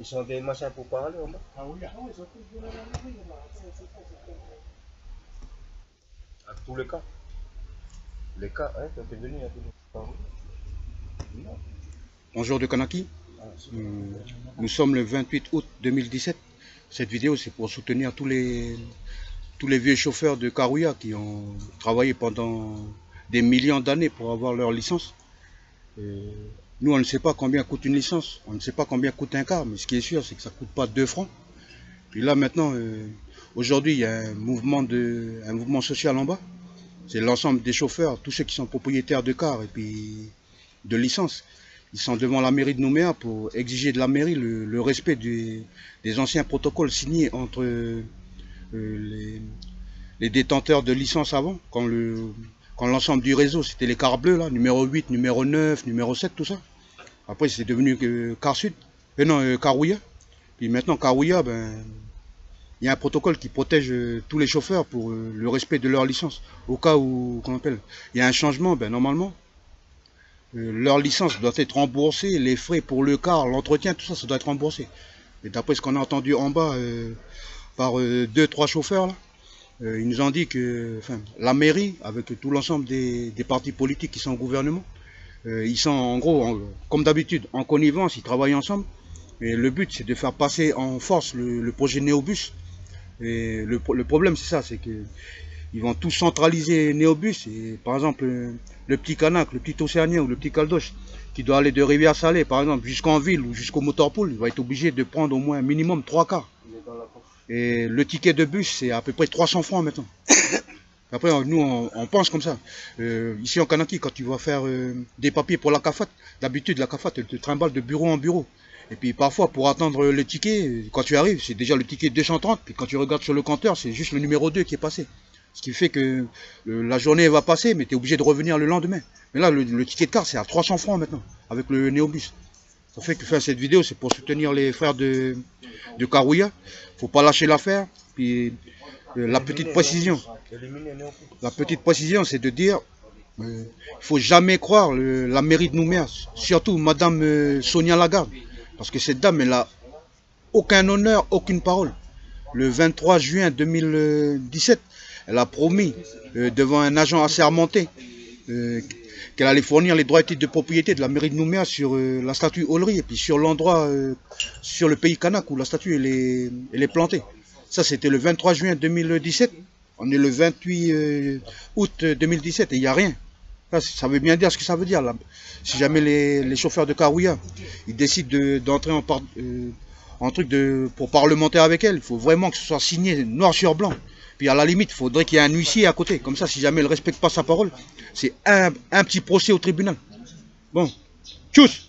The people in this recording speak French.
Ils ont des machins pour parler en bas. Ah oui, ils ont tous de la mairie là. À tous les cas. Les cas, hein, quand t'es venu, il y a tous les cas. Bonjour de Kanaki. Nous sommes le 28 août 2017. Cette vidéo, c'est pour soutenir tous les vieux chauffeurs de Karouya qui ont travaillé pendant des millions d'années pour avoir leur licence. Nous, on ne sait pas combien coûte une licence, on ne sait pas combien coûte un car, mais ce qui est sûr, c'est que ça ne coûte pas 2 francs. Puis là, maintenant, aujourd'hui, il y a un mouvement social en bas. C'est l'ensemble des chauffeurs, tous ceux qui sont propriétaires de cars et puis de licences. Ils sont devant la mairie de Nouméa pour exiger de la mairie le respect des anciens protocoles signés entre les détenteurs de licences avant, quand l'ensemble du réseau, c'était les cars bleus, là, numéro 8, numéro 9, numéro 7, tout ça. Après, c'est devenu Car Sud, Karouya. Puis maintenant, Karouya, il y a un protocole qui protège tous les chauffeurs pour le respect de leur licence. Au cas où, il y a un changement, normalement, leur licence doit être remboursée, les frais pour le car, l'entretien, tout ça, ça doit être remboursé. Et d'après ce qu'on a entendu en bas par 2-3 chauffeurs, là, ils nous ont dit que la mairie, avec tout l'ensemble des partis politiques qui sont au gouvernement, ils sont en gros, comme d'habitude, en connivence, ils travaillent ensemble. Et le but, c'est de faire passer en force le projet Néobus. Et le problème, c'est ça, c'est qu'ils vont tout centraliser Néobus. Et par exemple, le petit Canac, le petit Océanien ou le petit Caldoche, qui doit aller de Rivière-Salée, par exemple, jusqu'en ville ou jusqu'au Motorpool, il va être obligé de prendre au moins un minimum 3 quarts. Et le ticket de bus, c'est à peu près 300 francs maintenant. Après, nous, on pense comme ça. Ici en Kanaki, quand tu vas faire des papiers pour la CAFAT, d'habitude, la CAFAT, elle te trimballe de bureau en bureau. Et puis parfois, pour attendre le ticket, quand tu arrives, c'est déjà le ticket 230. Puis quand tu regardes sur le compteur, c'est juste le numéro 2 qui est passé. Ce qui fait que la journée va passer, mais tu es obligé de revenir le lendemain. Mais là, le ticket de carte, c'est à 300 francs maintenant, avec le Néobus. Ça fait que faire cette vidéo, c'est pour soutenir les frères de Karouya. Faut pas lâcher l'affaire. Puis la petite précision, c'est de dire, il faut jamais croire la mairie de Nouméa, surtout Madame Sonia Lagarde, parce que cette dame, elle a aucun honneur, aucune parole. Le 23 juin 2017, elle a promis devant un agent assermenté qu'elle allait fournir les droits et titres de propriété de la mairie de Nouméa sur la statue Olry et puis sur l'endroit, sur le pays Kanak où la statue elle est plantée. Ça, c'était le 23 juin 2017. On est le 28 août 2017 et il n'y a rien. Ça veut bien dire ce que ça veut dire. Là. Si jamais les chauffeurs de Karouya ils décident d'entrer en truc pour parlementer avec elle, il faut vraiment que ce soit signé noir sur blanc. Puis à la limite, il faudrait qu'il y ait un huissier à côté. Comme ça, si jamais elle ne respecte pas sa parole, c'est un petit procès au tribunal. Bon, tchuss!